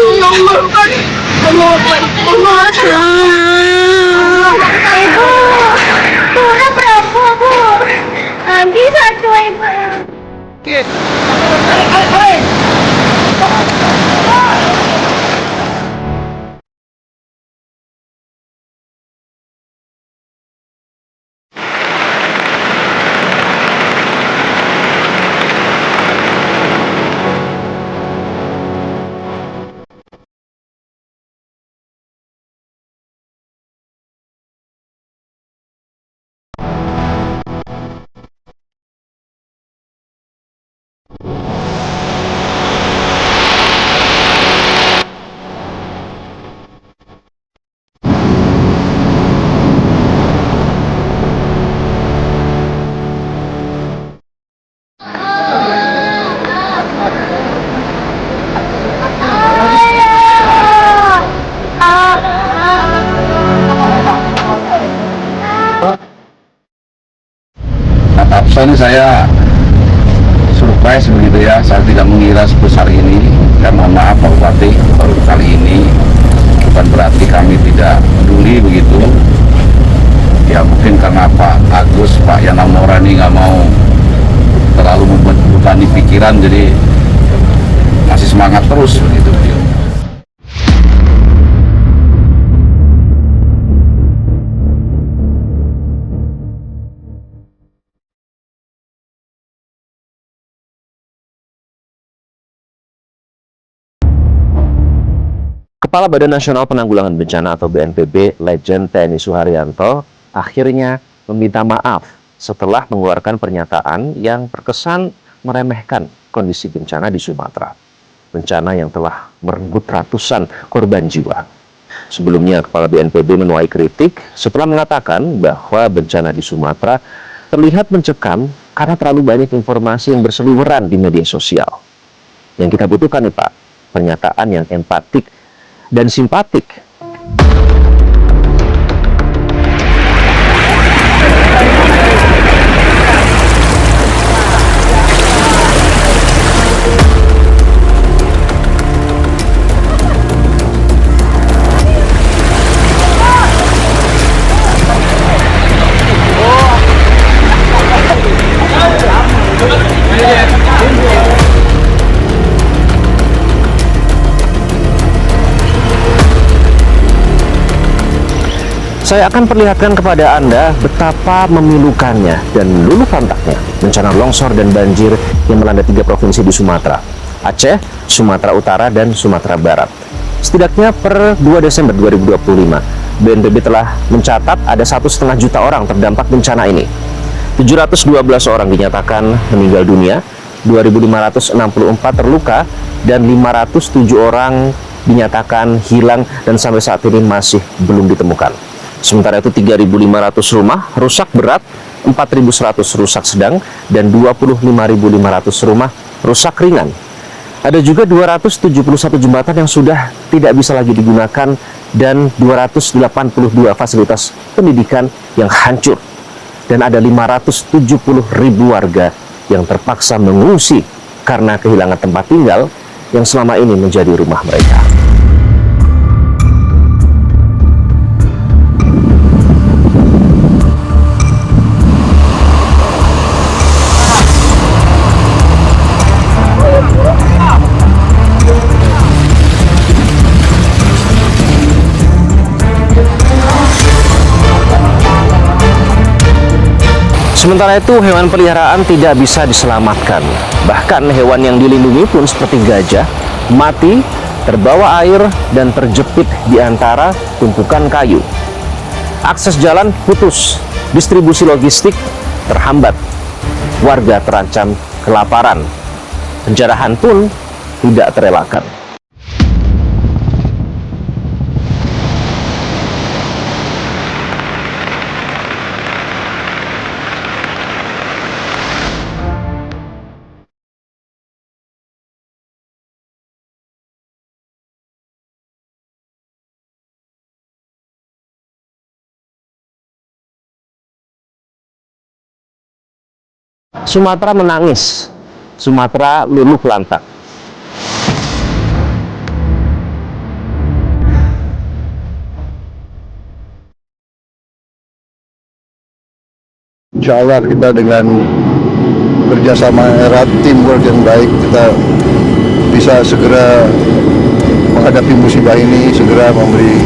Ibu, turun berapa, Bu? Bisa tuh, Ibu. Absen saya surprise begitu ya, saya tidak mengira sebesar ini. Dan mohon maaf Pak Bupati, baru kali ini, bukan berarti kami tidak peduli begitu ya. Mungkin karena Pak Agus, Pak Yana Morani nggak mau terlalu membebani pikiran, jadi masih semangat terus begitu. Kepala Badan Nasional Penanggulangan Bencana atau BNPB, Legend TNI Suharyanto, akhirnya meminta maaf setelah mengeluarkan pernyataan yang terkesan meremehkan kondisi bencana di Sumatera. Bencana yang telah merenggut ratusan korban jiwa. Sebelumnya, Kepala BNPB menuai kritik setelah mengatakan bahwa bencana di Sumatera terlihat mencekam karena terlalu banyak informasi yang berseliweran di media sosial. Yang kita butuhkan nih Pak, pernyataan yang empatik dan simpatik. Saya akan perlihatkan kepada Anda betapa memilukannya dan luluh lantaknya bencana longsor dan banjir yang melanda 3 provinsi di Sumatera, Aceh, Sumatera Utara, dan Sumatera Barat. Setidaknya per 2 Desember 2025, BNPB telah mencatat ada 1,5 juta orang terdampak bencana ini. 712 orang dinyatakan meninggal dunia, 2.564 terluka, dan 507 orang dinyatakan hilang dan sampai saat ini masih belum ditemukan. Sementara itu 3.500 rumah rusak berat, 4.100 rusak sedang, dan 25.500 rumah rusak ringan. Ada juga 271 jembatan yang sudah tidak bisa lagi digunakan dan 282 fasilitas pendidikan yang hancur. Dan ada 570.000 warga yang terpaksa mengungsi karena kehilangan tempat tinggal yang selama ini menjadi rumah mereka. Sementara itu, hewan peliharaan tidak bisa diselamatkan. Bahkan hewan yang dilindungi pun seperti gajah, mati, terbawa air, dan terjepit di antara tumpukan kayu. Akses jalan putus, distribusi logistik terhambat, warga terancam kelaparan. Penjarahan pun tidak terelakkan. Sumatera menangis, Sumatera luluh lantak. Insya Allah kita dengan kerjasama erat, teamwork yang baik, kita bisa segera menghadapi musibah ini, segera memberi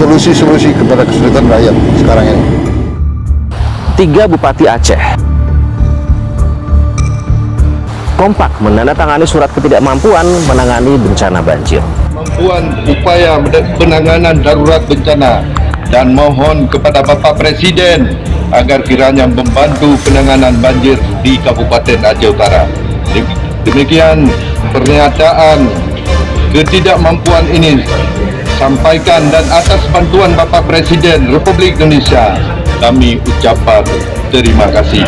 solusi-solusi kepada kesulitan rakyat sekarang ini. 3 Bupati Aceh kompak menandatangani surat ketidakmampuan menangani bencana banjir. Kemampuan upaya penanganan darurat bencana dan mohon kepada Bapak Presiden agar kiranya membantu penanganan banjir di Kabupaten Aceh Utara. Demikian pernyataan ketidakmampuan ini sampaikan, dan atas bantuan Bapak Presiden Republik Indonesia kami ucapkan terima kasih.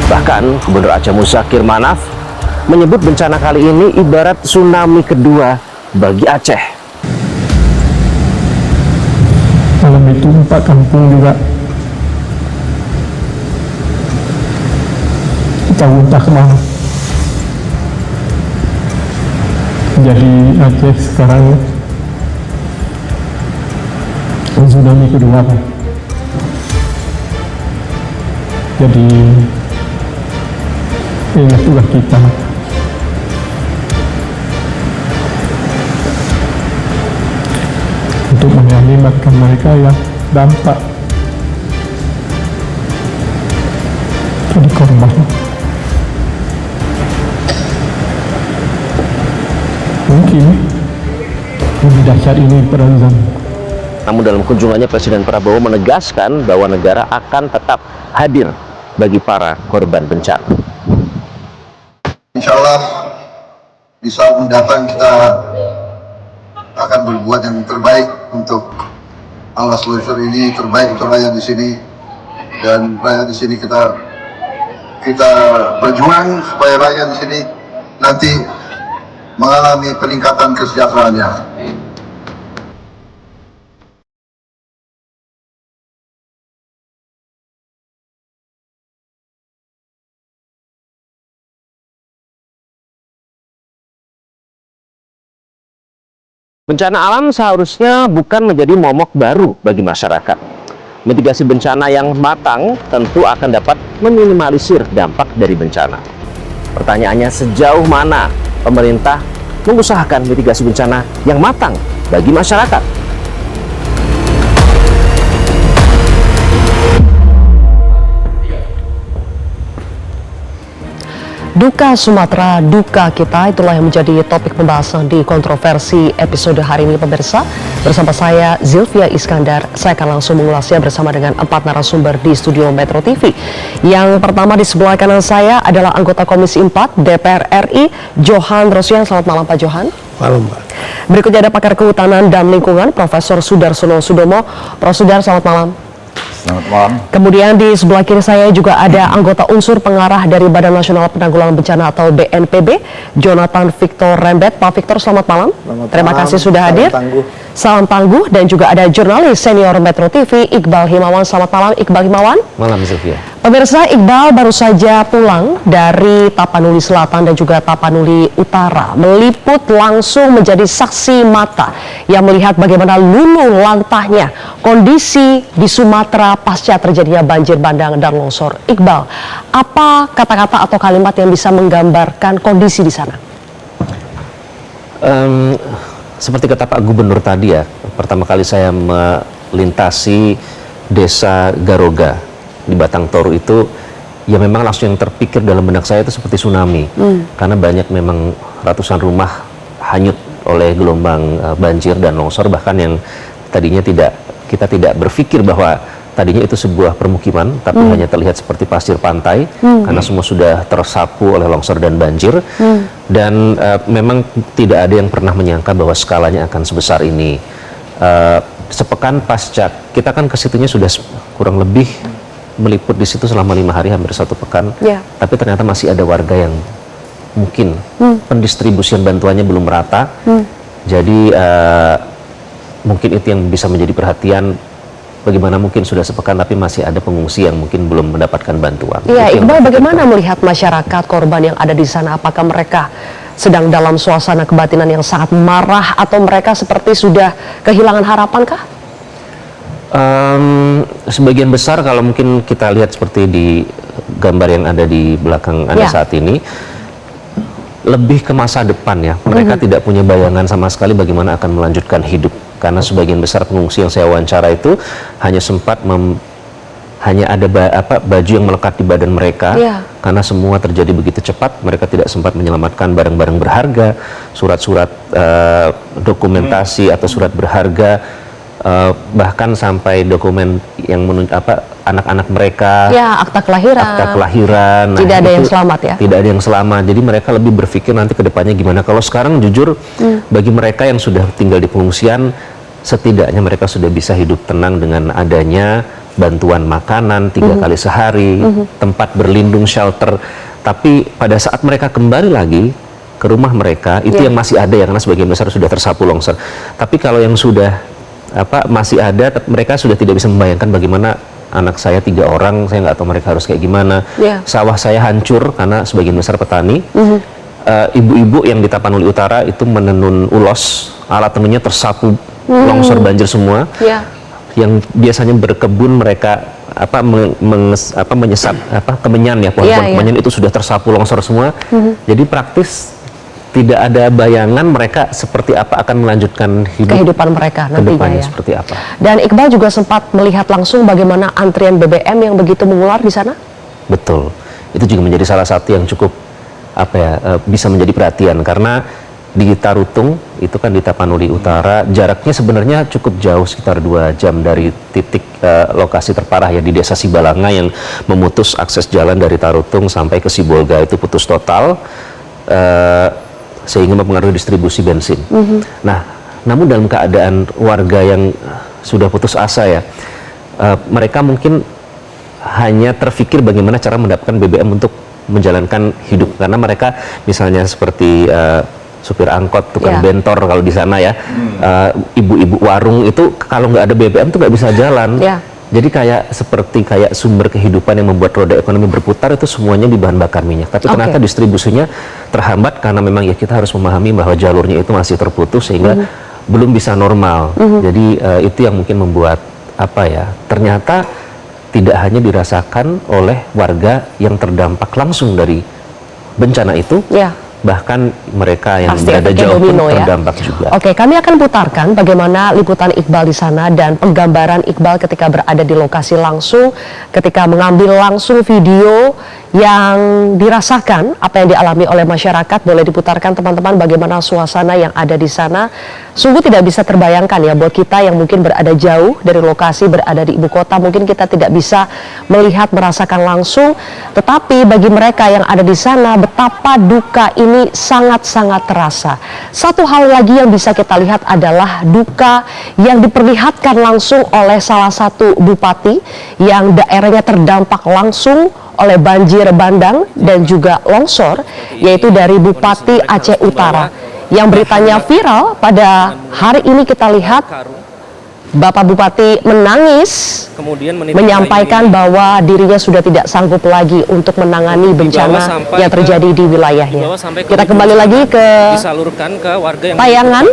Bahkan Gubernur Aceh Muzakir Manaf menyebut bencana kali ini ibarat tsunami kedua bagi Aceh. Malam itu 4 kampung juga kita muntah kemana. Jadi Aceh sekarang tsunami kedua kan. Jadi inilah tugas kita untuk menyelamatkan mereka yang dampak jadi korban. Mungkin lebih dahsyat ini pada zaman. Namun dalam kunjungannya Presiden Prabowo menegaskan bahwa negara akan tetap hadir bagi para korban bencana. Insya Allah di saat mendatang kita akan berbuat yang terbaik untuk alas longsor ini, terbaik untuk rakyat di sini, dan rakyat di sini kita berjuang supaya rakyat di sini nanti mengalami peningkatan kesejahteraannya. Bencana alam seharusnya bukan menjadi momok baru bagi masyarakat. Mitigasi bencana yang matang tentu akan dapat meminimalisir dampak dari bencana. Pertanyaannya, sejauh mana pemerintah mengusahakan mitigasi bencana yang matang bagi masyarakat? Duka Sumatera, duka kita, itulah yang menjadi topik pembahasan di kontroversi episode hari ini, pemirsa. Bersama saya, Zilvia Iskandar, saya akan langsung mengulasnya bersama dengan 4 narasumber di studio Metro TV. Yang pertama di sebelah kanan saya adalah anggota Komisi 4 DPR RI, Johan Rosian. Selamat malam Pak Johan. Malam, Pak. Berikutnya ada pakar kehutanan dan lingkungan, Profesor Sudarsono Sudomo. Prof. Sudar, selamat malam. Selamat malam. Kemudian di sebelah kiri saya juga ada anggota unsur pengarah dari Badan Nasional Penanggulangan Bencana atau BNPB, Jonathan Victor Rembet. Pak Victor, selamat malam. Terima kasih sudah hadir. Salam tangguh. Dan juga ada jurnalis senior Metro TV, Iqbal Himawan. Selamat malam, Iqbal Himawan. Malam, Sylvia. Pemirsa, Iqbal baru saja pulang dari Tapanuli Selatan dan juga Tapanuli Utara, meliput langsung menjadi saksi mata yang melihat bagaimana luluh lantahnya kondisi di Sumatera pasca terjadinya banjir bandang dan longsor. Iqbal, apa kata-kata atau kalimat yang bisa menggambarkan kondisi di sana? Seperti kata Pak Gubernur tadi ya, pertama kali saya melintasi desa Garoga di Batang Toru itu, ya memang langsung yang terpikir dalam benak saya itu seperti tsunami. Karena banyak memang ratusan rumah hanyut oleh gelombang banjir dan longsor, bahkan yang tadinya kita tidak berpikir bahwa tadinya itu sebuah permukiman, tapi hanya terlihat seperti pasir pantai, karena semua sudah tersapu oleh longsor dan banjir. Dan memang tidak ada yang pernah menyangka bahwa skalanya akan sebesar ini. Sepekan pasca, kita kan ke situnya sudah kurang lebih meliput di situ selama 5 hari, hampir 1 pekan. Tapi ternyata masih ada warga yang mungkin pendistribusian bantuannya belum merata. Jadi mungkin itu yang bisa menjadi perhatian bagaimana mungkin sudah sepekan tapi masih ada pengungsi yang mungkin belum mendapatkan bantuan. Ya, Itu yang Iqbal, kita bagaimana tahu. melihat masyarakat korban yang ada di sana? Apakah mereka sedang dalam suasana kebatinan yang sangat marah atau mereka seperti sudah kehilangan harapan kah? Sebagian besar kalau mungkin kita lihat seperti di gambar yang ada di belakang Anda Ya. saat ini, lebih ke masa depan ya. Mereka tidak punya bayangan sama sekali bagaimana akan melanjutkan hidup. Karena sebagian besar pengungsi yang saya wawancara itu hanya sempat hanya ada baju yang melekat di badan mereka. Ya. Karena semua terjadi begitu cepat, mereka tidak sempat menyelamatkan barang-barang berharga, surat-surat dokumentasi atau surat berharga, bahkan sampai dokumen yang anak-anak mereka, Ya, akta kelahiran. Nah, Tidak ada yang itu selamat ya? Tidak ada yang selamat. Jadi mereka lebih berpikir nanti ke depannya gimana. Kalau sekarang jujur, bagi mereka yang sudah tinggal di pengungsian, setidaknya mereka sudah bisa hidup tenang dengan adanya bantuan makanan 3 kali sehari, tempat berlindung, shelter. Tapi pada saat mereka kembali lagi ke rumah mereka, itu yang masih ada ya, karena sebagian besar sudah tersapu longsor. Tapi kalau yang sudah masih ada, mereka sudah tidak bisa membayangkan bagaimana anak saya 3 orang, saya nggak tahu mereka harus kayak gimana. Sawah saya hancur karena sebagian besar petani. Ibu-ibu yang di Tapanuli Utara itu menenun ulos, alat tenunnya tersapu longsor banjir semua. Yang biasanya berkebun mereka menyesap kemenyan ya, pohon-pohon kemenyan itu sudah tersapu longsor semua. Jadi praktis tidak ada bayangan mereka seperti apa akan melanjutkan Kehidupan mereka nantinya ya. seperti apa. Dan Iqbal juga sempat melihat langsung bagaimana antrian BBM yang begitu mengular di sana. Betul, itu juga menjadi salah satu yang cukup bisa menjadi perhatian, karena di Tarutung itu kan di Tapanuli Utara, jaraknya sebenarnya cukup jauh, sekitar 2 jam dari titik lokasi terparah ya di Desa Sibalanga yang memutus akses jalan dari Tarutung sampai ke Sibolga, itu putus total. Sehingga mempengaruhi distribusi bensin. Nah, namun dalam keadaan warga yang sudah putus asa ya, mereka mungkin hanya terfikir bagaimana cara mendapatkan BBM untuk menjalankan hidup, karena mereka misalnya seperti supir angkot, tukang bentor kalau di sana ya, ibu-ibu warung itu kalau nggak ada BBM tuh nggak bisa jalan. Jadi seperti sumber kehidupan yang membuat roda ekonomi berputar itu semuanya di bahan bakar minyak. Tapi ternyata distribusinya terhambat karena memang ya kita harus memahami bahwa jalurnya itu masih terputus sehingga belum bisa normal. Jadi itu yang mungkin membuat ternyata tidak hanya dirasakan oleh warga yang terdampak langsung dari bencana itu. Bahkan mereka yang berada jauh pun terdampak juga. Oke, kami akan putarkan bagaimana liputan Iqbal di sana dan penggambaran Iqbal ketika berada di lokasi langsung, ketika mengambil langsung video yang dirasakan, apa yang dialami oleh masyarakat. Boleh diputarkan teman-teman bagaimana suasana yang ada di sana. Sungguh tidak bisa terbayangkan ya buat kita yang mungkin berada jauh dari lokasi, berada di ibu kota, mungkin kita tidak bisa melihat, merasakan langsung. Tetapi bagi mereka yang ada di sana, betapa duka ini sangat-sangat terasa. Satu hal lagi yang bisa kita lihat adalah duka yang diperlihatkan langsung oleh salah satu bupati yang daerahnya terdampak langsung oleh banjir bandang dan juga longsor, yaitu dari Bupati Aceh Utara. Yang beritanya viral pada hari ini kita lihat Bapak Bupati menangis, menyampaikan bahwa dirinya sudah tidak sanggup lagi untuk menangani bencana yang terjadi di wilayahnya. Kita kembali lagi ke tayangan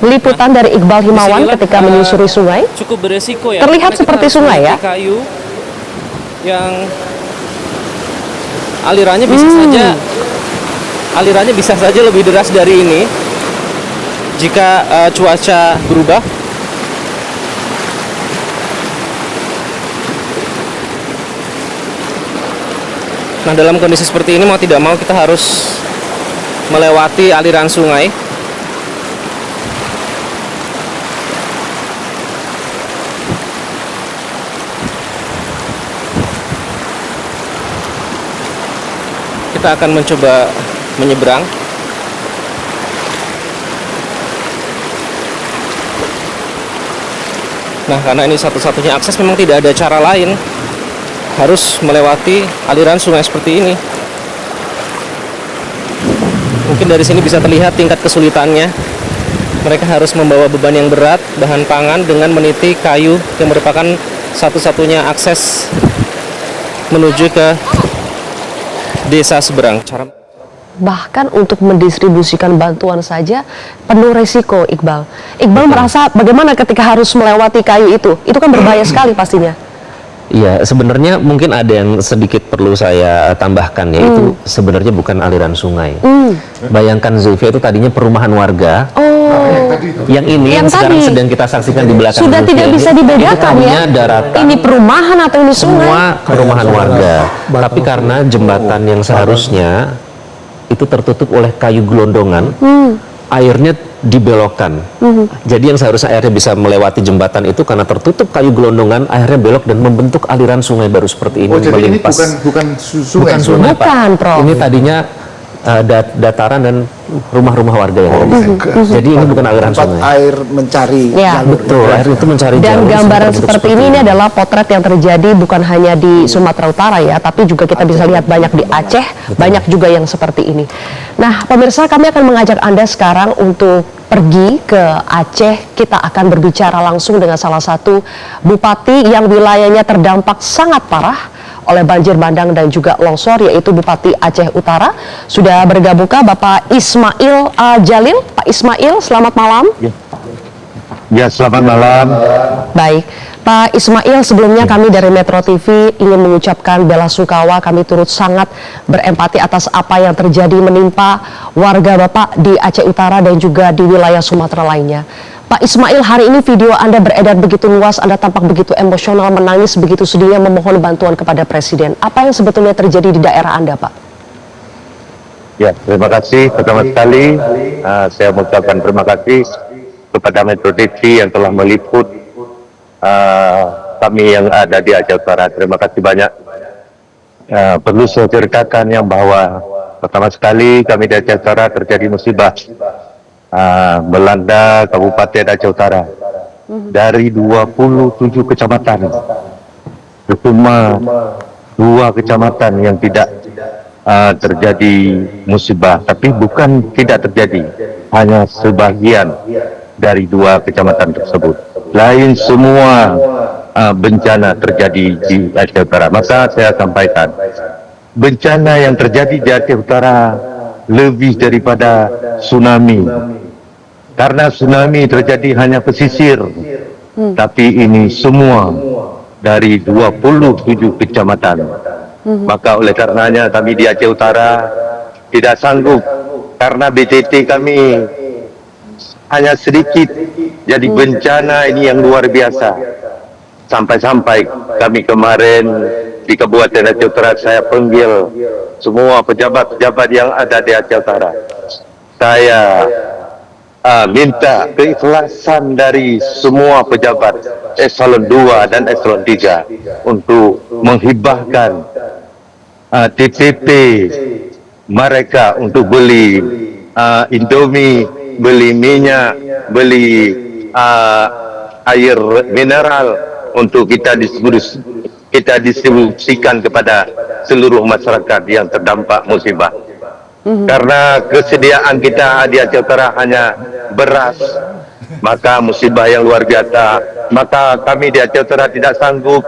liputan dari Iqbal Himawan ketika menyusuri sungai. Cukup beresiko ya. Terlihat seperti sungai ya. Kayu yang alirannya bisa saja lebih deras dari ini jika cuaca berubah. Nah, dalam kondisi seperti ini mau tidak mau kita harus melewati aliran sungai. Kita akan mencoba menyeberang. Nah, karena ini satu-satunya akses, memang tidak ada cara lain. Harus melewati aliran sungai seperti ini. Mungkin dari sini bisa terlihat tingkat kesulitannya mereka harus membawa beban yang berat, bahan pangan dengan meniti kayu yang merupakan satu-satunya akses menuju ke desa seberang. Bahkan untuk mendistribusikan bantuan saja penuh resiko, Iqbal. Iqbal merasa bagaimana ketika harus melewati kayu itu? Itu kan berbahaya sekali pastinya. Iya, sebenarnya mungkin ada yang sedikit perlu saya tambahkan, yaitu sebenarnya bukan aliran sungai. Bayangkan Zulfia, itu tadinya perumahan warga. Yang ini yang sekarang sedang kita saksikan di belakang sudah Zulfia, tidak bisa dibedakan ya. Daratan, ini perumahan atau ini sungai? semua perumahan warga. Tapi karena jembatan yang seharusnya itu tertutup oleh kayu gelondongan, airnya dibelokkan. Jadi yang seharusnya airnya bisa melewati jembatan itu karena tertutup kayu gelondongan, airnya belok dan membentuk aliran sungai baru seperti ini. Jadi ini bukan sungai, bukan, Prof. Ini tadinya dataran dan rumah-rumah warga yang ada di sini. Jadi ini bukan aliran sungai. Air mencari Ya, jalur. Betul, air itu mencari Dan jalur gambaran bentuk seperti ini adalah potret yang terjadi bukan hanya di Sumatera Utara ya, tapi juga kita bisa lihat banyak di Aceh, banyak juga yang seperti ini. Nah, pemirsa, kami akan mengajak Anda sekarang untuk pergi ke Aceh. Kita akan berbicara langsung dengan salah satu bupati yang wilayahnya terdampak sangat parah oleh banjir bandang dan juga longsor, yaitu Bupati Aceh Utara. Sudah bergabungkah Bapak Ismail Jalil. Pak Ismail, selamat malam. Ya, selamat malam. Baik, Pak Ismail, sebelumnya kami dari Metro TV ingin mengucapkan bela sungkawa. Kami turut sangat berempati atas apa yang terjadi menimpa warga Bapak di Aceh Utara dan juga di wilayah Sumatera lainnya. Pak Ismail, hari ini video Anda beredar begitu luas, Anda tampak begitu emosional, menangis begitu sedihnya, memohon bantuan kepada Presiden. Apa yang sebetulnya terjadi di daerah Anda, Pak? Ya, terima kasih. Pertama sekali, saya mengucapkan terima kasih kepada Metro TV yang telah meliput kami yang ada di Aceh Utara. Terima kasih banyak. Perlu saya ceritakan yang bahwa pertama sekali kami di Aceh Utara terjadi musibah melanda Kabupaten Aceh Utara. Dari 27 kecamatan, cuma 2 kecamatan yang tidak terjadi musibah, tapi bukan tidak terjadi, hanya sebagian dari 2 kecamatan tersebut. Lain semua bencana terjadi di Aceh Utara. Maka saya sampaikan, bencana yang terjadi di Aceh Utara lebih daripada tsunami. Karena tsunami terjadi hanya pesisir, tapi ini semua dari 27 kecamatan. Maka oleh karenanya kami di Aceh Utara tidak sanggup, karena BTT kami hanya sedikit, jadi bencana ini yang luar biasa. Sampai-sampai kami kemarin di Kabupaten Aceh Utara, saya panggil semua pejabat-pejabat yang ada di Aceh Utara. Saya minta keikhlasan dari semua pejabat eselon 2 dan eselon 3 untuk menghibahkan TPP mereka untuk beli Indomie, beli minyak, beli air mineral untuk kita distribusikan kepada seluruh masyarakat yang terdampak musibah. Karena kesediaan kita di Aceh Utara hanya beras, maka musibah yang luar biasa. Maka kami di Aceh Utara tidak sanggup,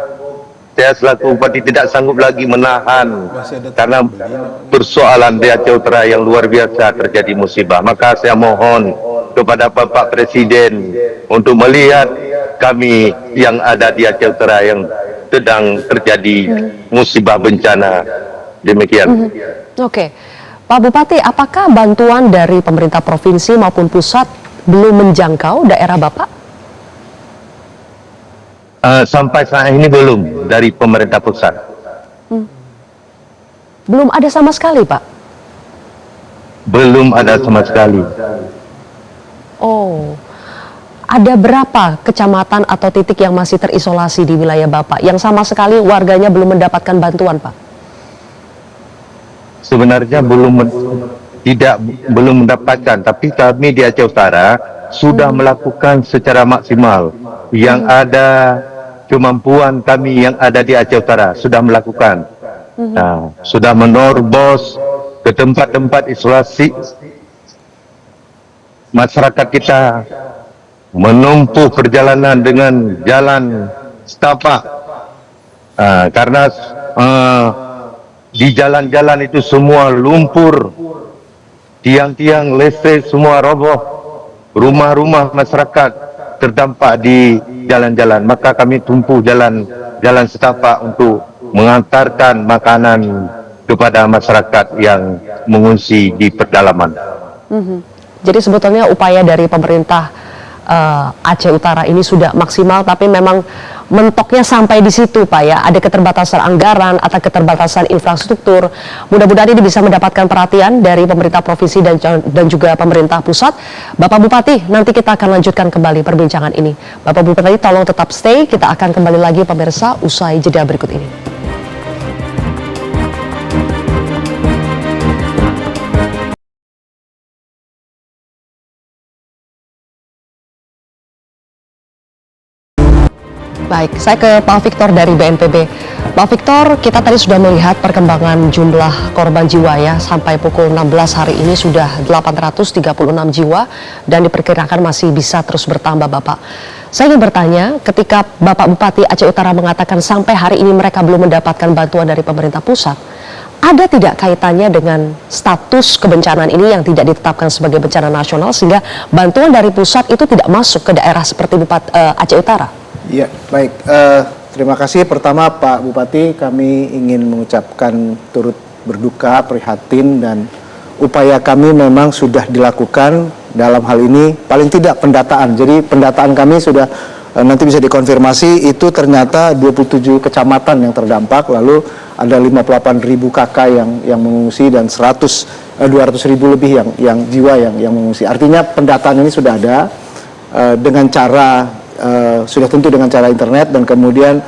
saya selaku bupati tidak sanggup lagi menahan, karena persoalan di Aceh Utara yang luar biasa terjadi musibah. Maka saya mohon kepada Bapak Presiden untuk melihat kami yang ada di Aceh Utara yang sedang terjadi musibah bencana. Demikian. Oke. Pak Bupati, apakah bantuan dari pemerintah provinsi maupun pusat belum menjangkau daerah Bapak? Sampai saat ini belum dari pemerintah pusat. Belum ada sama sekali, Pak? Belum ada sama sekali. Oh, ada berapa kecamatan atau titik yang masih terisolasi di wilayah Bapak yang sama sekali warganya belum mendapatkan bantuan, Pak? Sebenarnya belum mendapatkan, tapi kami di Aceh Utara sudah melakukan secara maksimal. Yang ada kemampuan kami yang ada di Aceh Utara sudah melakukan. Nah, sudah menerobos ke tempat-tempat isolasi masyarakat kita menempuh perjalanan dengan jalan setapak, karena di jalan-jalan itu semua lumpur, tiang-tiang listrik semua roboh, rumah-rumah masyarakat terdampak di jalan-jalan. Maka kami tumpuh jalan setapak untuk mengantarkan makanan kepada masyarakat yang mengungsi di pedalaman. Jadi sebetulnya upaya dari pemerintah Aceh Utara ini sudah maksimal, tapi memang mentoknya sampai di situ Pak ya. Ada keterbatasan anggaran atau keterbatasan infrastruktur. Mudah-mudahan ini bisa mendapatkan perhatian dari pemerintah provinsi dan juga pemerintah pusat. Bapak Bupati, nanti kita akan lanjutkan kembali perbincangan ini. Bapak Bupati tolong tetap stay, kita akan kembali lagi pemirsa usai jeda berikut ini. Baik, saya ke Pak Victor dari BNPB. Pak Victor, kita tadi sudah melihat perkembangan jumlah korban jiwa ya. Sampai pukul 16 hari ini sudah 836 jiwa dan diperkirakan masih bisa terus bertambah, Bapak. Saya ingin bertanya, ketika Bapak Bupati Aceh Utara mengatakan sampai hari ini mereka belum mendapatkan bantuan dari pemerintah pusat, ada tidak kaitannya dengan status kebencanaan ini yang tidak ditetapkan sebagai bencana nasional sehingga bantuan dari pusat itu tidak masuk ke daerah seperti Aceh Utara? Ya, baik. Terima kasih. Pertama Pak Bupati, kami ingin mengucapkan turut berduka, prihatin, dan upaya kami memang sudah dilakukan dalam hal ini, paling tidak pendataan. Jadi pendataan kami sudah nanti bisa dikonfirmasi, itu ternyata 27 kecamatan yang terdampak, lalu ada 58.000 KK yang mengungsi dan 200.000 lebih yang jiwa yang mengungsi. Artinya pendataan ini sudah ada dengan cara sudah tentu dengan cara internet, dan kemudian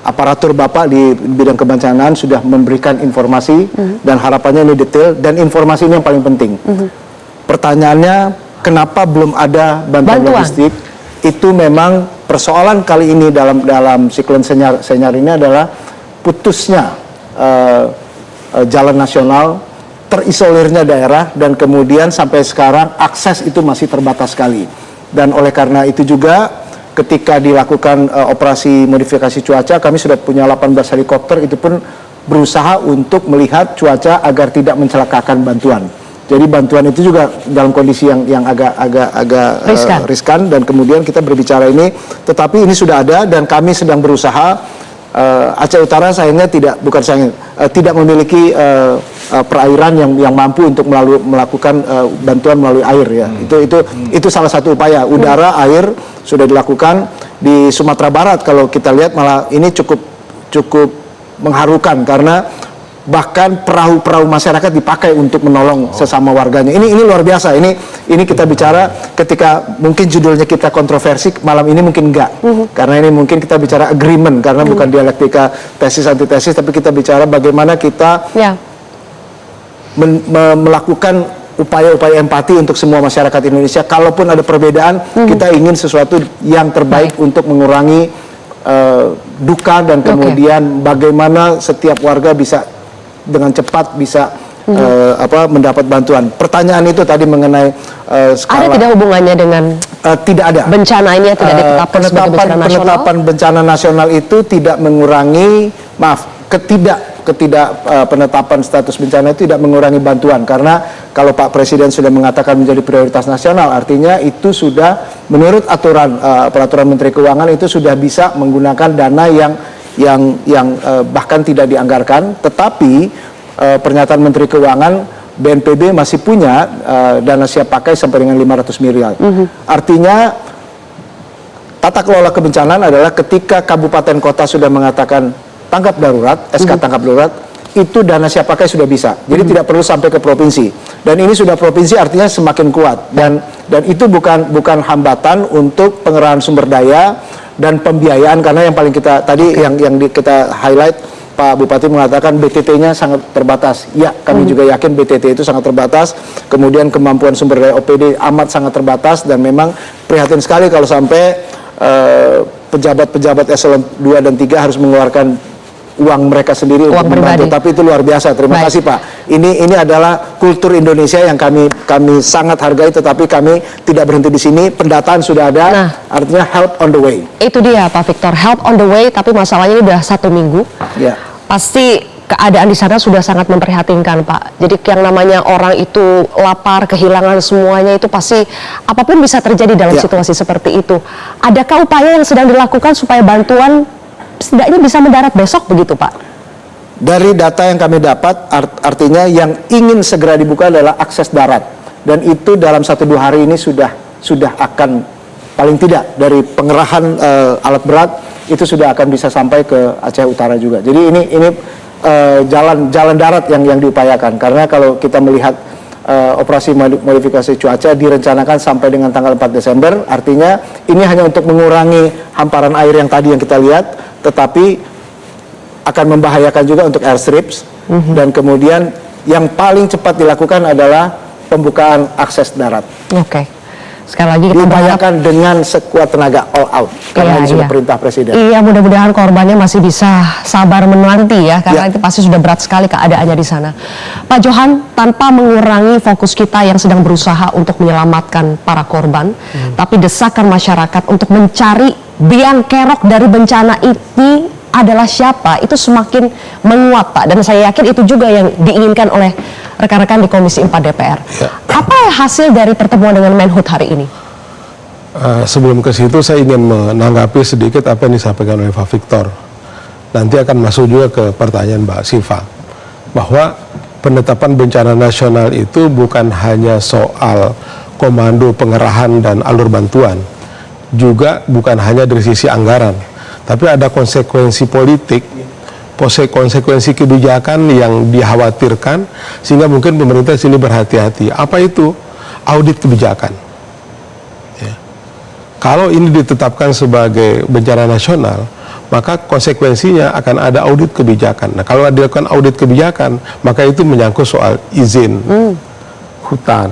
aparatur Bapak di bidang kebencanaan sudah memberikan informasi dan harapannya ini detail, dan informasi ini yang paling penting. Pertanyaannya, kenapa belum ada bantuan logistik? Itu memang persoalan kali ini dalam siklon Senyar ini adalah putusnya jalan nasional, terisolirnya daerah, dan kemudian sampai sekarang akses itu masih terbatas sekali. Dan oleh karena itu juga ketika dilakukan operasi modifikasi cuaca, kami sudah punya 18 helikopter, itu pun berusaha untuk melihat cuaca agar tidak mencelakakan bantuan. Jadi bantuan itu juga dalam kondisi yang agak riskan, dan kemudian kita berbicara ini, tetapi ini sudah ada dan kami sedang berusaha. Aceh Utara sayangnya tidak memiliki perairan yang mampu untuk melakukan bantuan melalui air ya. Itu salah satu upaya. Udara, air sudah dilakukan. Di Sumatera Barat kalau kita lihat malah ini cukup mengharukan, karena bahkan perahu-perahu masyarakat dipakai untuk menolong sesama warganya. Ini luar biasa. Ini kita bicara ketika mungkin judulnya kita kontroversi, malam ini mungkin enggak. Karena ini mungkin kita bicara agreement, karena bukan dialektika tesis antitesis, tapi kita bicara bagaimana kita melakukan upaya-upaya empati untuk semua masyarakat Indonesia. Kalaupun ada perbedaan, kita ingin sesuatu yang terbaik untuk mengurangi duka, dan kemudian bagaimana setiap warga bisa dengan cepat bisa mendapat bantuan. Pertanyaan itu tadi mengenai skala. Ada tidak hubungannya dengan tidak ada bencana ini yang tidak ditetapkan sebagai bencana nasional? Penetapan bencana nasional itu tidak mengurangi, penetapan status bencana itu tidak mengurangi bantuan, karena kalau Pak Presiden sudah mengatakan menjadi prioritas nasional, artinya itu sudah menurut aturan peraturan Menteri Keuangan itu sudah bisa menggunakan dana yang bahkan tidak dianggarkan. Tetapi pernyataan Menteri Keuangan, BNPB masih punya dana siap pakai sampai dengan 500 miliar. Artinya tata kelola kebencanaan adalah ketika kabupaten kota sudah mengatakan tanggap darurat, SK tanggap darurat, itu dana siap pakai sudah bisa. Jadi tidak perlu sampai ke provinsi. Dan ini sudah provinsi, artinya semakin kuat. Dan itu bukan hambatan untuk pengerahan sumber daya dan pembiayaan, karena yang paling kita tadi yang kita highlight, Pak Bupati mengatakan BTT-nya sangat terbatas. Ya, kami juga yakin BTT itu sangat terbatas. Kemudian kemampuan sumber daya OPD amat sangat terbatas, dan memang prihatin sekali kalau sampai pejabat-pejabat eselon 2 dan 3 harus mengeluarkan uang mereka sendiri Uang untuk membantu, pribadi. tapi itu luar biasa. Terima Baik. kasih Pak. Ini adalah kultur Indonesia yang kami sangat hargai, tetapi kami tidak berhenti di sini. Pendataan sudah ada, Nah. artinya help on the way. Itu dia Pak Victor, help on the way, tapi masalahnya ini udah 1 minggu. Ya. Pasti keadaan di sana sudah sangat memprihatinkan Pak. Jadi yang namanya orang itu lapar, kehilangan semuanya, itu pasti apapun bisa terjadi dalam Ya. situasi seperti itu. Adakah upaya yang sedang dilakukan supaya bantuan setidaknya bisa mendarat besok begitu Pak? Dari data yang kami dapat, artinya yang ingin segera dibuka adalah akses darat, dan itu dalam 1-2 hari ini sudah akan, paling tidak dari pengerahan alat berat itu sudah akan bisa sampai ke Aceh Utara juga. Jadi ini jalan darat yang diupayakan, karena kalau kita melihat operasi modifikasi cuaca direncanakan sampai dengan tanggal 4 Desember, artinya ini hanya untuk mengurangi hamparan air yang tadi yang kita lihat, tetapi akan membahayakan juga untuk airstrips. Dan kemudian yang paling cepat dilakukan adalah pembukaan akses darat. Oke. Sekali lagi kita berharap Diupayakan dengan sekuat tenaga, all out, karena ini sudah perintah Presiden. Iya, mudah-mudahan korbannya masih bisa sabar menanti ya, karena Ya. itu pasti sudah berat sekali keadaannya di sana. Pak Johan, tanpa mengurangi fokus kita yang sedang berusaha untuk menyelamatkan para korban, tapi desakan masyarakat untuk mencari biang kerok dari bencana ini adalah siapa, itu semakin menguat Pak, dan saya yakin itu juga yang diinginkan oleh rekan-rekan di Komisi 4 DPR. Apa hasil dari pertemuan dengan Menhut hari ini? Sebelum ke situ saya ingin menanggapi sedikit apa yang disampaikan oleh Pak Victor. Nanti akan masuk juga ke pertanyaan Mbak Siva, bahwa penetapan bencana nasional itu bukan hanya soal komando pengerahan dan alur bantuan, juga bukan hanya dari sisi anggaran, tapi ada konsekuensi politik, konsekuensi kebijakan yang dikhawatirkan, sehingga mungkin pemerintah sini berhati-hati. Apa itu? Audit kebijakan. Ya. Kalau ini ditetapkan sebagai bencana nasional, maka konsekuensinya akan ada audit kebijakan. Nah, kalau dilakukan audit kebijakan, maka itu menyangkut soal izin hutan,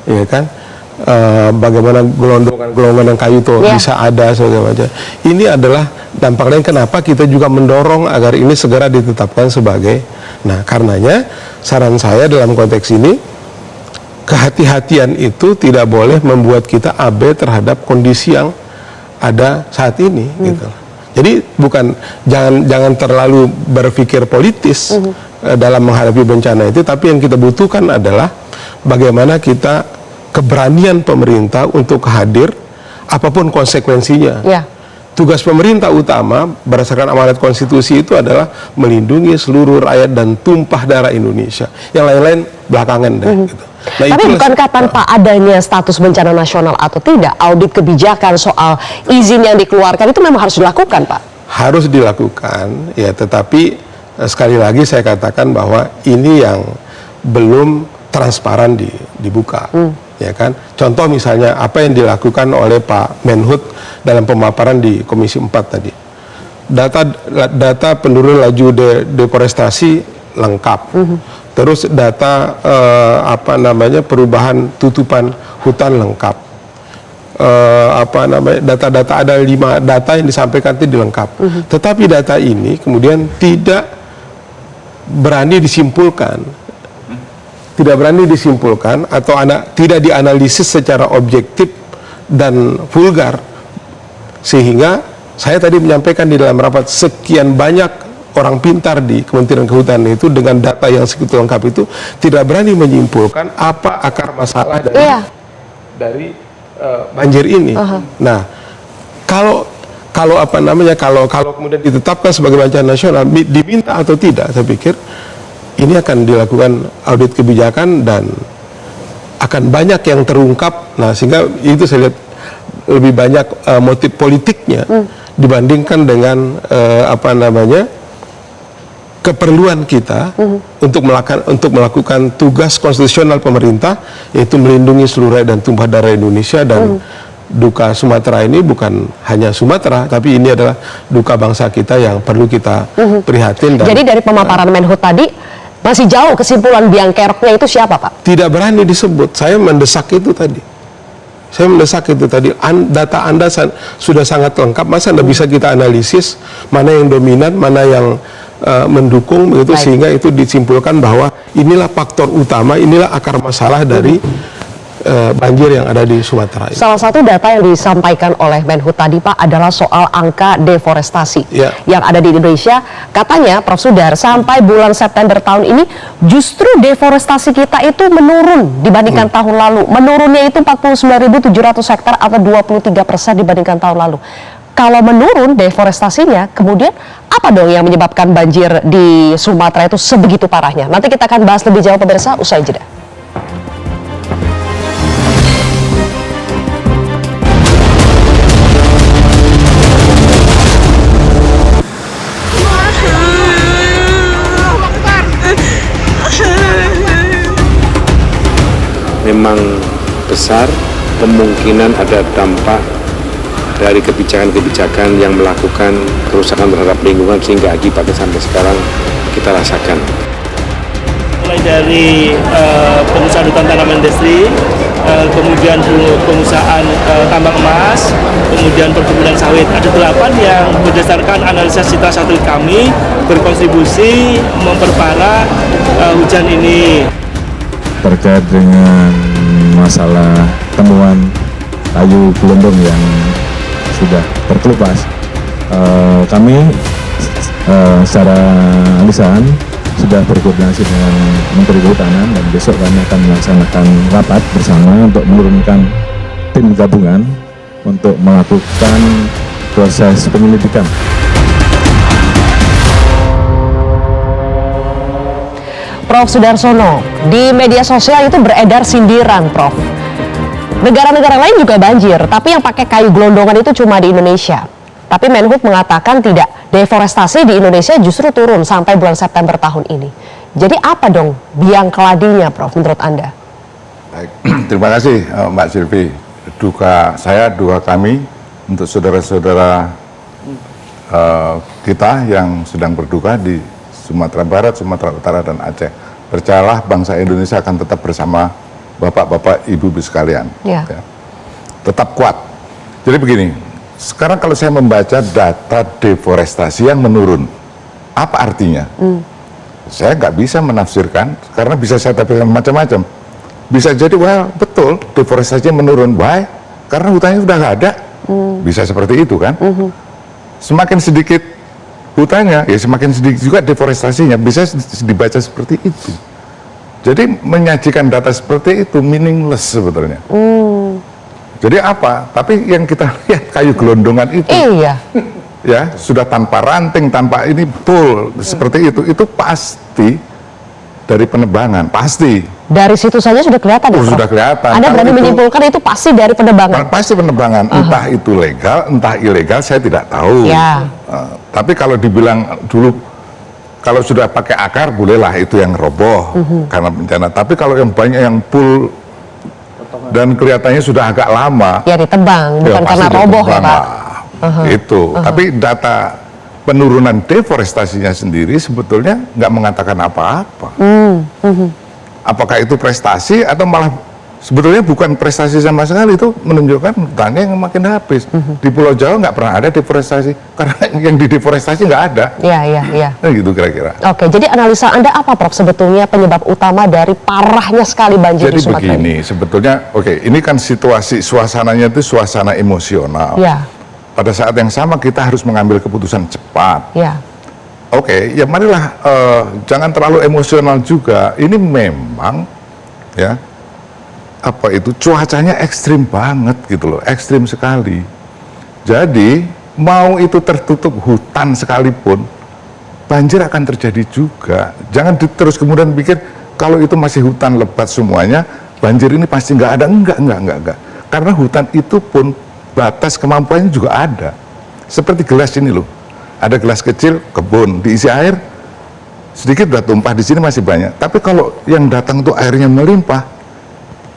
ya kan? Bagaimana gelondongan kayu itu bisa ada segala macam. Ini adalah dampak lain kenapa kita juga mendorong agar ini segera ditetapkan sebagai. Nah, karenanya saran saya dalam konteks ini, kehati-hatian itu tidak boleh membuat kita abai terhadap kondisi yang ada saat ini, gitu. Jadi bukan jangan terlalu berpikir politis dalam menghadapi bencana itu, tapi yang kita butuhkan adalah bagaimana kita keberanian pemerintah untuk hadir apapun konsekuensinya. Ya. Tugas pemerintah utama berdasarkan amanat konstitusi itu adalah melindungi seluruh rakyat dan tumpah darah Indonesia. Yang lain-lain belakangan deh. Gitu. Nah, Tapi bukankah tanpa adanya status bencana nasional atau tidak, audit kebijakan soal izin yang dikeluarkan itu memang harus dilakukan, Pak? Harus dilakukan, ya. Tetapi sekali lagi saya katakan bahwa ini yang belum transparan dibuka. Ya kan? Contoh misalnya apa yang dilakukan oleh Pak Menhut dalam pemaparan di Komisi 4 tadi. Data penurunan laju deforestasi lengkap. Terus data perubahan tutupan hutan lengkap. Data-data ada 5 data yang disampaikan itu dilengkap. Tetapi data ini kemudian tidak berani disimpulkan. Tidak berani disimpulkan atau tidak dianalisis secara objektif dan vulgar, sehingga saya tadi menyampaikan di dalam rapat sekian banyak orang pintar di Kementerian Kehutanan itu dengan data yang segitu lengkap itu tidak berani menyimpulkan apa akar masalah dari banjir ini. Nah, kalau kemudian ditetapkan sebagai bencana nasional, diminta atau tidak, saya pikir ini akan dilakukan audit kebijakan dan akan banyak yang terungkap. Nah, sehingga itu saya lihat lebih banyak motif politiknya dibandingkan dengan keperluan kita untuk melakukan tugas konstitusional pemerintah, yaitu melindungi seluruh rakyat dan tumpah darah Indonesia. Dan duka Sumatera ini bukan hanya Sumatera, tapi ini adalah duka bangsa kita yang perlu kita prihatin. Jadi dari pemaparan Menhut tadi masih jauh kesimpulan biang keroknya itu siapa, Pak? Tidak berani disebut. Saya mendesak itu tadi. Data Anda sudah sangat lengkap. Masa Anda bisa kita analisis mana yang dominan, mana yang mendukung begitu, sehingga itu disimpulkan bahwa inilah faktor utama, inilah akar masalah dari banjir yang ada di Sumatera ini. Salah satu data yang disampaikan oleh Menhub tadi Pak adalah soal angka deforestasi yang ada di Indonesia. Katanya Prof. Sudar, sampai bulan September tahun ini justru deforestasi kita itu menurun dibandingkan tahun lalu. Menurunnya itu 49.700 hektar atau 23% dibandingkan tahun lalu. Kalau menurun deforestasinya, kemudian apa dong yang menyebabkan banjir di Sumatera itu sebegitu parahnya? Nanti kita akan bahas lebih jauh pemirsa, usai jeda. Memang besar kemungkinan ada dampak dari kebijakan-kebijakan yang melakukan kerusakan terhadap lingkungan sehingga akibatnya sampai sekarang kita rasakan. Mulai dari pengusahaan hutan tanaman industri, kemudian pengusahaan tambang emas, kemudian perkebunan sawit. Ada 8 yang berdasarkan analisis citra satelit kami berkontribusi memperparah hujan ini. Terkait dengan masalah temuan kayu gelondong yang sudah terkelupas, kami secara lisan sudah berkoordinasi dengan Menteri Kehutanan dan besok kami akan melaksanakan rapat bersama untuk menurunkan tim gabungan untuk melakukan proses penyelidikan. Prof. Sudarsono, di media sosial itu beredar sindiran, Prof. Negara-negara lain juga banjir, tapi yang pakai kayu gelondongan itu cuma di Indonesia. Tapi Menhub mengatakan tidak, deforestasi di Indonesia justru turun sampai bulan September tahun ini. Jadi apa dong biang keladinya, Prof, menurut Anda? Baik, terima kasih Mbak Silvi. Duka kami untuk saudara-saudara kita yang sedang berduka di Sumatera Barat, Sumatera Utara, dan Aceh. Percayalah, bangsa Indonesia akan tetap bersama bapak-bapak, ibu-ibu sekalian. Ya. Tetap kuat. Jadi begini, sekarang kalau saya membaca data deforestasi yang menurun, apa artinya? Saya nggak bisa menafsirkan, karena bisa saya tafsirkan macam-macam. Bisa jadi, wah betul, deforestasinya menurun. Why? Karena hutannya udah nggak ada. Bisa seperti itu kan? Semakin sedikit hutannya, ya semakin sedikit juga deforestasinya. Bisa dibaca seperti itu. Jadi menyajikan data seperti itu meaningless sebetulnya. Jadi apa? Tapi yang kita lihat kayu gelondongan itu, ya sudah tanpa ranting, tanpa ini full seperti itu pasti dari penebangan, pasti. Dari situ saja sudah kelihatan. Sudah kelihatan. Anda berani menyimpulkan itu pasti dari penebangan? Pasti penebangan, entah itu legal, entah ilegal, saya tidak tahu. Ya. Tapi kalau dibilang dulu, kalau sudah pakai akar, bolehlah itu yang roboh karena bencana. Tapi kalau yang banyak yang full dan kelihatannya sudah agak lama, ya ditebang, bukan karena roboh ya Pak. Itu. Tapi data penurunan deforestasinya sendiri sebetulnya nggak mengatakan apa-apa. Apakah itu prestasi atau malah sebetulnya bukan prestasi sama sekali, itu menunjukkan hutannya yang makin habis. Di Pulau Jawa nggak pernah ada deforestasi karena yang dideforestasi nggak ada. Iya. Nah, gitu kira-kira. Oke, jadi analisa Anda apa, Prof, sebetulnya penyebab utama dari parahnya sekali banjir di Sumatera? Jadi begini, sebetulnya ini kan situasi, suasananya itu suasana emosional. Ya. Pada saat yang sama kita harus mengambil keputusan cepat. Ya. Ya marilah jangan terlalu emosional juga. Ini memang ya cuacanya ekstrim banget gitu loh, ekstrim sekali. Jadi mau itu tertutup hutan sekalipun, banjir akan terjadi juga. Jangan terus kemudian pikir kalau itu masih hutan lebat semuanya, banjir ini pasti nggak ada. Enggak. Karena hutan itu pun batas kemampuannya juga ada. Seperti gelas ini loh. Ada gelas kecil, kebun, diisi air, sedikit udah tumpah, di sini masih banyak. Tapi kalau yang datang tuh airnya melimpah,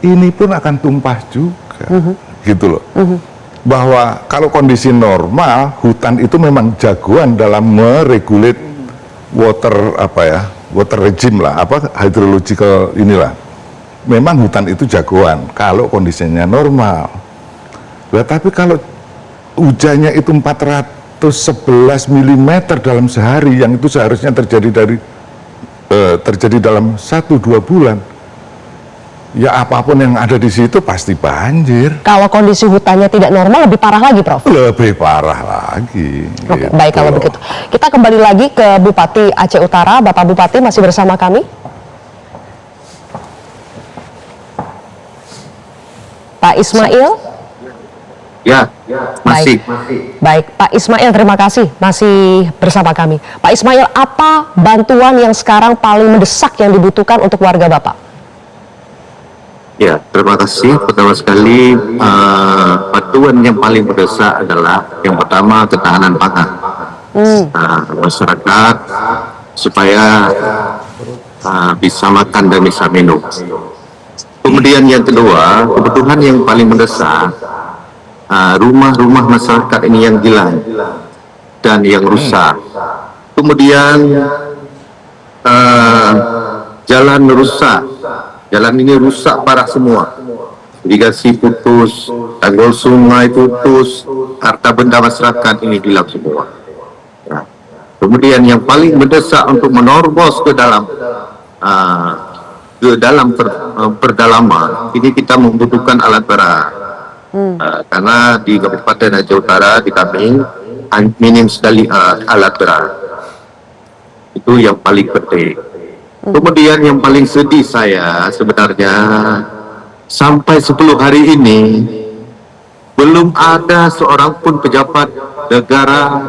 ini pun akan tumpah juga, gitu loh. Bahwa kalau kondisi normal, hutan itu memang jagoan dalam meregulate water regime lah, hydrological inilah. Memang hutan itu jagoan kalau kondisinya normal. Tapi kalau hujannya itu terus 11 mm dalam sehari, yang itu seharusnya terjadi dalam 1-2 bulan. Ya apapun yang ada di situ pasti banjir. Kalau kondisi hutannya tidak normal lebih parah lagi, Prof? Lebih parah lagi. Oke, gitu. baik kalau begitu. Kita kembali lagi ke Bupati Aceh Utara. Bapak Bupati masih bersama kami? Pak Ismail? Ya, masih. Baik, Pak Ismail, terima kasih masih bersama kami. Pak Ismail, apa bantuan yang sekarang paling mendesak yang dibutuhkan untuk warga Bapak? Ya, terima kasih. Pertama sekali, bantuan yang paling mendesak adalah yang pertama ketahanan pangan. Masyarakat supaya bisa makan dan bisa minum. Kemudian yang kedua, kebutuhan yang paling mendesak, rumah-rumah masyarakat ini yang hilang dan yang rusak. Kemudian jalan rusak. Jalan ini rusak parah semua. Irigasi putus, tanggul sungai putus, harta benda masyarakat ini hilang semua. Nah, kemudian yang paling mendesak untuk menerobos ke dalam perdalaman, ini kita membutuhkan alat berat. Karena di Kabupaten Aceh Utara di kami minim sekali alat berat. Itu yang paling penting. Kemudian yang paling sedih saya sebenarnya sampai 10 hari ini belum ada seorang pun pejabat negara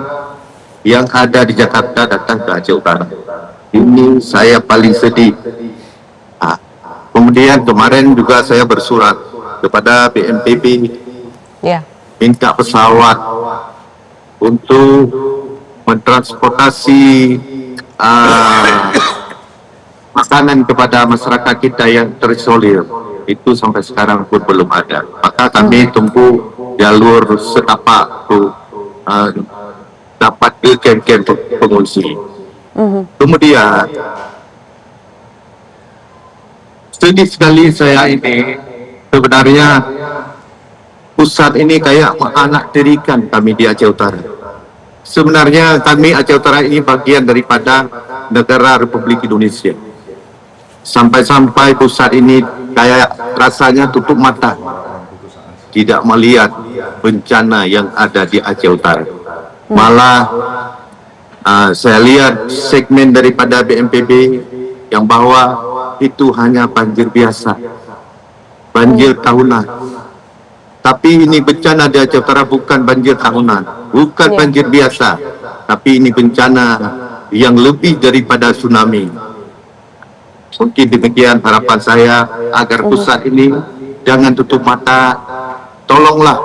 yang ada di Jakarta datang ke Aceh Utara. Ini saya paling sedih. Kemudian kemarin juga saya bersurat kepada BNPB minta pesawat untuk mentransportasi makanan kepada masyarakat kita yang terisolir. Itu sampai sekarang pun belum ada. Maka kami tempuh jalur setapak untuk dapat ke kem-kem pengungsi. Kemudian sedih sekali saya ini, sebenarnya pusat ini kayak anak tirikan kami di Aceh Utara. Sebenarnya kami Aceh Utara ini bagian daripada negara Republik Indonesia. Sampai-sampai pusat ini kayak rasanya tutup mata, tidak melihat bencana yang ada di Aceh Utara. Malah saya lihat segmen daripada BNPB yang bahwa itu hanya banjir biasa, banjir tahunan. Tapi ini bencana di Aceh Utara bukan banjir tahunan, bukan banjir biasa, tapi ini bencana yang lebih daripada tsunami. Mungkin demikian harapan saya agar pusat ini jangan tutup mata. Tolonglah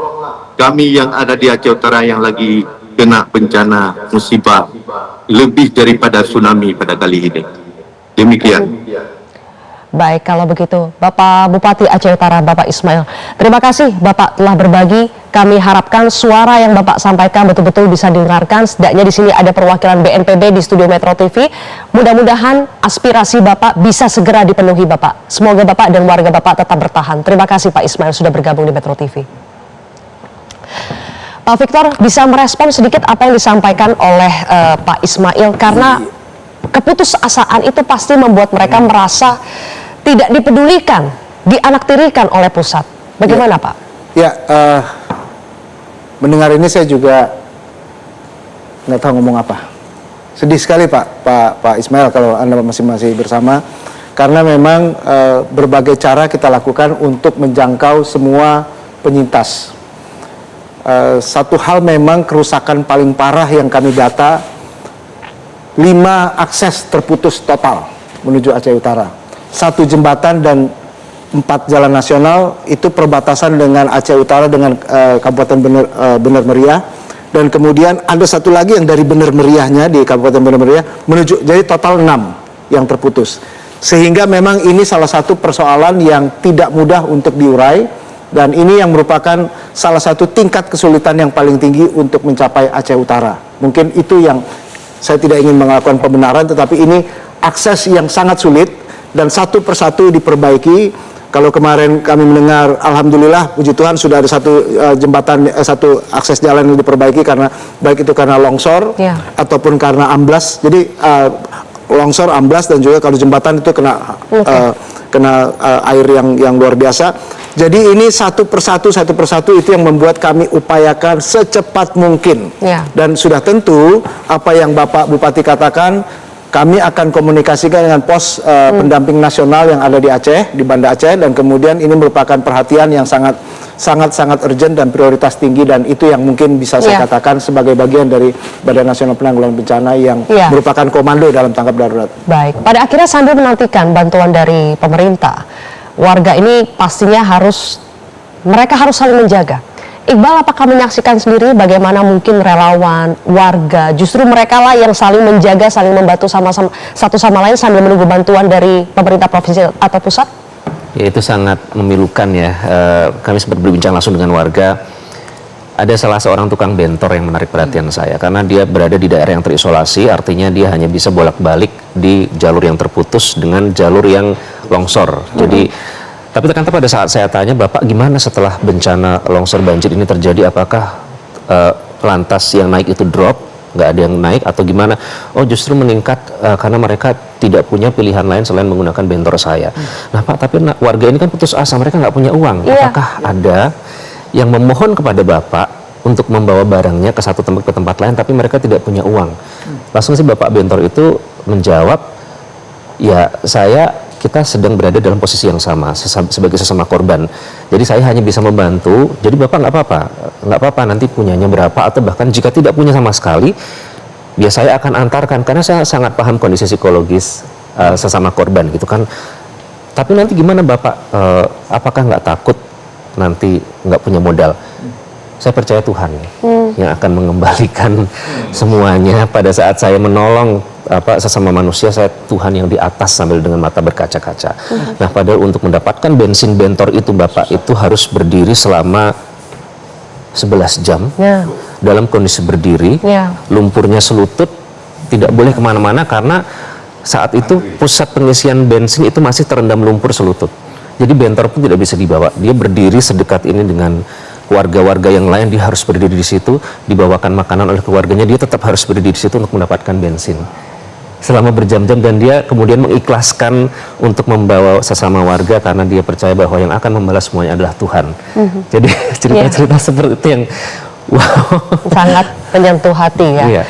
kami yang ada di Aceh Utara yang lagi kena bencana musibah lebih daripada tsunami pada kali ini. Demikian. Baik, kalau begitu Bapak Bupati Aceh Utara, Bapak Ismail, terima kasih Bapak telah berbagi. Kami harapkan suara yang Bapak sampaikan betul-betul bisa didengarkan. Setidaknya di sini ada perwakilan BNPB di studio Metro TV. Mudah-mudahan aspirasi Bapak bisa segera dipenuhi Bapak. Semoga Bapak dan warga Bapak tetap bertahan. Terima kasih Pak Ismail sudah bergabung di Metro TV. Pak Victor, bisa merespon sedikit apa yang disampaikan oleh Pak Ismail, karena keputusasaan itu pasti membuat mereka merasa tidak dipedulikan, dianaktirikan oleh pusat. Bagaimana Pak? Ya, mendengar ini saya juga nggak tahu ngomong apa. Sedih sekali Pak Ismail kalau Anda masih bersama, karena memang berbagai cara kita lakukan untuk menjangkau semua penyintas. Satu hal memang kerusakan paling parah yang kami data, 5 akses terputus total menuju Aceh Utara. 1 jembatan dan 4 jalan nasional itu perbatasan dengan Aceh Utara dengan Kabupaten Bener Meriah, dan kemudian ada satu lagi yang dari Bener Meriahnya di Kabupaten Bener Meriah menuju, jadi total 6 yang terputus. Sehingga memang ini salah satu persoalan yang tidak mudah untuk diurai, dan ini yang merupakan salah satu tingkat kesulitan yang paling tinggi untuk mencapai Aceh Utara. Mungkin itu yang saya tidak ingin melakukan pembenaran, tetapi ini akses yang sangat sulit dan satu persatu diperbaiki. Kalau kemarin kami mendengar, alhamdulillah, puji Tuhan sudah ada satu jembatan, satu akses jalan yang diperbaiki karena baik itu karena longsor ataupun karena amblas. Jadi longsor, amblas, dan juga kalau jembatan itu kena air yang luar biasa. Jadi ini satu persatu itu yang membuat kami upayakan secepat mungkin. Dan sudah tentu apa yang Bapak Bupati katakan, kami akan komunikasikan dengan pos pendamping nasional yang ada di Aceh, di Banda Aceh, dan kemudian ini merupakan perhatian yang sangat urgent dan prioritas tinggi, dan itu yang mungkin bisa saya katakan sebagai bagian dari Badan Nasional Penanggulangan Bencana yang merupakan komando dalam tanggap darurat. Baik, pada akhirnya sambil menantikan bantuan dari pemerintah, warga ini pastinya mereka harus saling menjaga. Iqbal, apakah menyaksikan sendiri bagaimana mungkin relawan, warga, justru mereka lah yang saling menjaga, saling membantu satu sama lain sambil menunggu bantuan dari pemerintah provinsi atau pusat? Ya, itu sangat memilukan ya. Kami sempat berbincang langsung dengan warga. Ada salah seorang tukang bentor yang menarik perhatian saya karena dia berada di daerah yang terisolasi, artinya dia hanya bisa bolak-balik di jalur yang terputus dengan jalur yang longsor. Jadi tapi ternyata pada saat saya tanya, Bapak gimana setelah bencana longsor banjir ini terjadi, apakah lantas yang naik itu drop, nggak ada yang naik atau gimana? Oh, justru meningkat karena mereka tidak punya pilihan lain selain menggunakan bentor saya. Nah Pak, tapi warga ini kan putus asa, mereka nggak punya uang. Apakah ada yang memohon kepada Bapak untuk membawa barangnya ke satu tempat ke tempat lain, tapi mereka tidak punya uang? Langsung sih Bapak bentor itu menjawab, ya kita sedang berada dalam posisi yang sama sebagai sesama korban. Jadi saya hanya bisa membantu. Jadi Bapak nggak apa-apa nanti punyanya berapa, atau bahkan jika tidak punya sama sekali, ya saya akan antarkan karena saya sangat paham kondisi psikologis sesama korban gitu kan. Tapi nanti gimana Bapak? Apakah nggak takut nanti nggak punya modal? Saya percaya Tuhan yang akan mengembalikan semuanya. Pada saat saya menolong sesama manusia, saya Tuhan yang di atas sambil dengan mata berkaca-kaca. Nah, padahal untuk mendapatkan bensin bentor itu Bapak itu harus berdiri selama 11 jam dalam kondisi berdiri, lumpurnya selutut, tidak boleh kemana-mana karena saat itu pusat pengisian bensin itu masih terendam lumpur selutut. Jadi bentor pun tidak bisa dibawa. Dia berdiri sedekat ini dengan warga-warga yang lain, dia harus berdiri di situ, dibawakan makanan oleh keluarganya, dia tetap harus berdiri di situ untuk mendapatkan bensin selama berjam-jam, dan dia kemudian mengikhlaskan untuk membawa sesama warga karena dia percaya bahwa yang akan membalas semuanya adalah Tuhan. Jadi cerita-cerita seperti itu yang sangat menyentuh hati ya.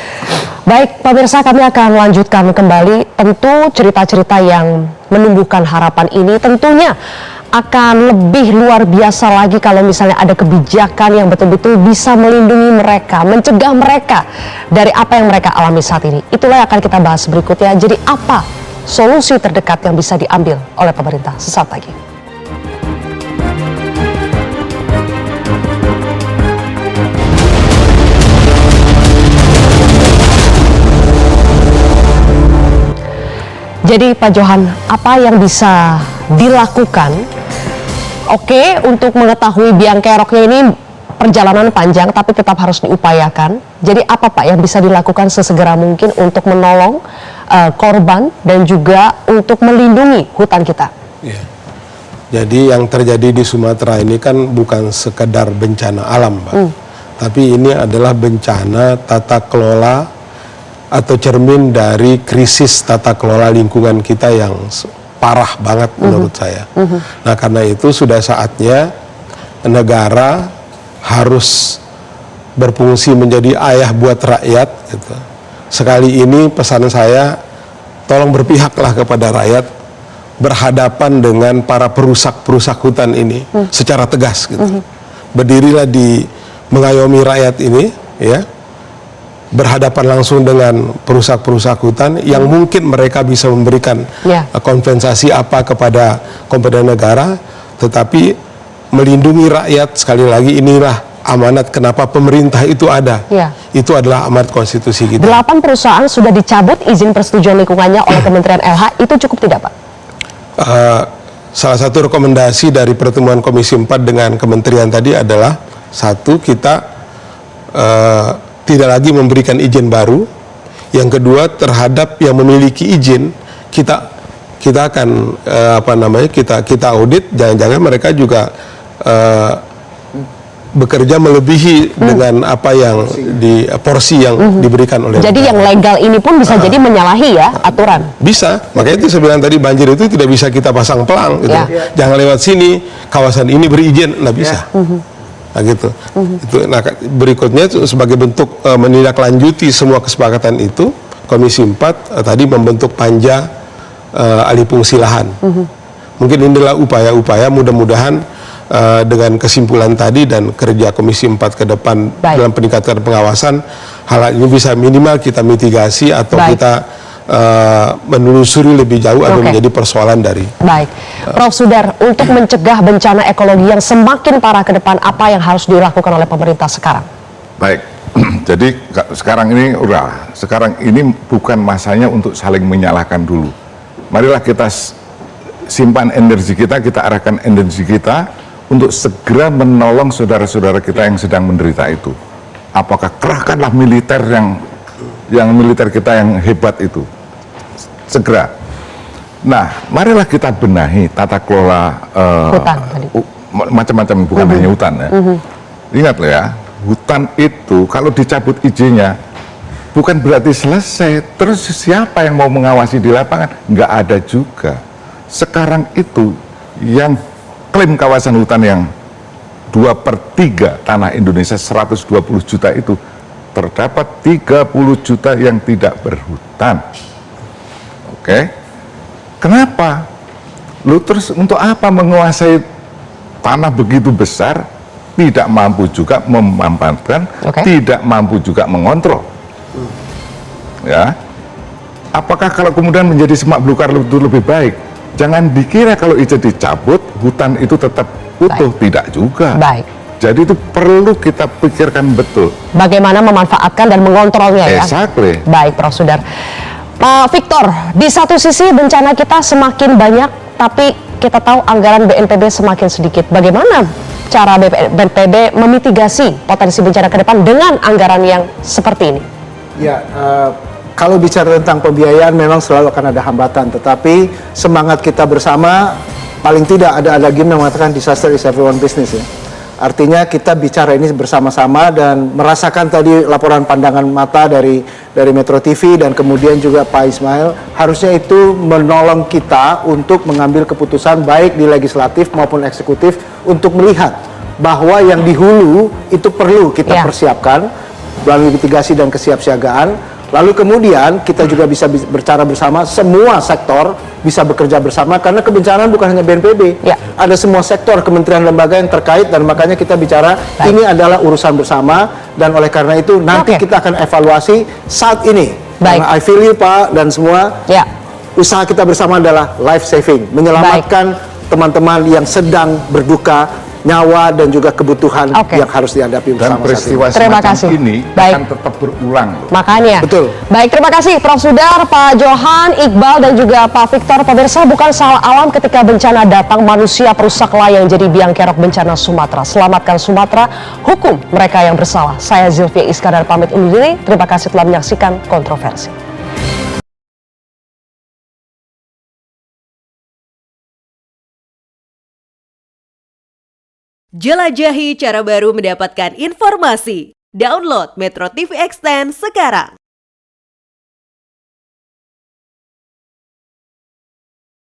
Baik pemirsa, kami akan lanjutkan kembali. Tentu cerita-cerita yang menumbuhkan harapan ini tentunya akan lebih luar biasa lagi kalau misalnya ada kebijakan yang betul-betul bisa melindungi mereka, mencegah mereka dari apa yang mereka alami saat ini. Itulah yang akan kita bahas berikutnya. Jadi apa solusi terdekat yang bisa diambil oleh pemerintah? Sesaat lagi. Jadi Pak Johan, apa yang bisa dilakukan? Oke, untuk mengetahui biang keroknya ini perjalanan panjang tapi tetap harus diupayakan. Jadi apa Pak yang bisa dilakukan sesegera mungkin untuk menolong korban dan juga untuk melindungi hutan kita? Ya. Jadi yang terjadi di Sumatera ini kan bukan sekedar bencana alam, Pak. Tapi ini adalah bencana tata kelola atau cermin dari krisis tata kelola lingkungan kita yang parah banget menurut saya. Nah, karena itu sudah saatnya negara harus berfungsi menjadi ayah buat rakyat gitu. Sekali ini pesan saya, tolong berpihaklah kepada rakyat, berhadapan dengan para perusak-perusak hutan ini secara tegas gitu. Berdirilah di mengayomi rakyat ini ya. Berhadapan langsung dengan perusak-perusak hutan yang mungkin mereka bisa memberikan kompensasi apa kepada kompeten negara, tetapi melindungi rakyat, sekali lagi inilah amanat kenapa pemerintah itu ada. Itu adalah amanat konstitusi kita. 8 perusahaan sudah dicabut izin persetujuan lingkungannya oleh Kementerian LH, itu cukup tidak Pak? Salah satu rekomendasi dari pertemuan Komisi 4 dengan Kementerian tadi adalah, satu, kita tidak lagi memberikan izin baru. Yang kedua, terhadap yang memiliki izin, kita kita akan kita audit, jangan-jangan mereka juga bekerja melebihi dengan apa yang di porsi yang diberikan oleh Jadi yang legal ini pun bisa jadi menyalahi ya aturan. bisa, makanya itu saya bilang tadi, banjir itu tidak bisa kita pasang pelang gitu. Jangan lewat sini, kawasan ini berizin, nggak bisa. Nah gitu. Itu, nah berikutnya sebagai bentuk menindaklanjuti semua kesepakatan itu, Komisi 4 tadi membentuk panja alih fungsi lahan. Mungkin inilah upaya-upaya, mudah-mudahan dengan kesimpulan tadi dan kerja Komisi 4 ke depan dalam peningkatan pengawasan, hal ini bisa minimal kita mitigasi atau kita menelusuri lebih jauh atau menjadi persoalan dari. Baik, Prof. Sudar, untuk mencegah bencana ekologi yang semakin parah ke depan, apa yang harus dilakukan oleh pemerintah sekarang? Baik, jadi sekarang ini bukan masanya untuk saling menyalahkan dulu. Marilah kita simpan energi kita arahkan energi kita untuk segera menolong saudara-saudara kita yang sedang menderita itu. Apakah kerahkanlah militer yang militer kita yang hebat itu segera. Nah, marilah kita benahi tata kelola macam-macam, bukan hanya hutan ya. Ingat loh ya, hutan itu kalau dicabut izinnya bukan berarti selesai. Terus siapa yang mau mengawasi di lapangan? Nggak ada juga. Sekarang itu yang klaim kawasan hutan yang 2/3 tanah Indonesia 120 juta itu, terdapat 30 juta yang tidak berhutan. Oke, kenapa? Lu terus untuk apa menguasai tanah begitu besar, tidak mampu juga memanfaatkan, tidak mampu juga mengontrol? Ya, apakah kalau kemudian menjadi semak belukar itu lebih baik? Jangan dikira kalau itu dicabut, hutan itu tetap utuh, tidak juga. Jadi itu perlu kita pikirkan betul. Bagaimana memanfaatkan dan mengontrolnya ya? Exactly. Baik, Prof. Sudar. Pak Victor, di satu sisi bencana kita semakin banyak, tapi kita tahu anggaran BNPB semakin sedikit. Bagaimana cara BNPB memitigasi potensi bencana ke depan dengan anggaran yang seperti ini? Ya, kalau bicara tentang pembiayaan memang selalu akan ada hambatan, tetapi semangat kita bersama, paling tidak ada game yang mengatakan disaster is everyone business ya. Artinya kita bicara ini bersama-sama dan merasakan tadi laporan pandangan mata dari Metro TV dan kemudian juga Pak Ismail, harusnya itu menolong kita untuk mengambil keputusan baik di legislatif maupun eksekutif untuk melihat bahwa yang di hulu itu perlu kita persiapkan melalui mitigasi dan kesiapsiagaan. Lalu kemudian kita juga bisa berbicara bersama, semua sektor bisa bekerja bersama, karena kebencanaan bukan hanya BNPB, ada semua sektor, kementerian, lembaga yang terkait, dan makanya kita bicara ini adalah urusan bersama, dan oleh karena itu nanti kita akan evaluasi saat ini. Karena I feel you Pak dan semua, usaha kita bersama adalah life saving, menyelamatkan teman-teman yang sedang berduka, nyawa dan juga kebutuhan yang harus dihadapi bersama. Dan peristiwa semacam ini akan tetap berulang. Makanya. Betul. Baik, terima kasih Prof. Sudar, Pak Johan, Iqbal, dan juga Pak Victor. Pemirsa, bukan salah alam ketika bencana datang, manusia perusaklah yang jadi biang kerok bencana Sumatera. Selamatkan Sumatera, hukum mereka yang bersalah. Saya Zilvia Iskandar pamit undur diri. Terima kasih telah menyaksikan Kontroversi. Jelajahi cara baru mendapatkan informasi. Download Metro TV Extend sekarang.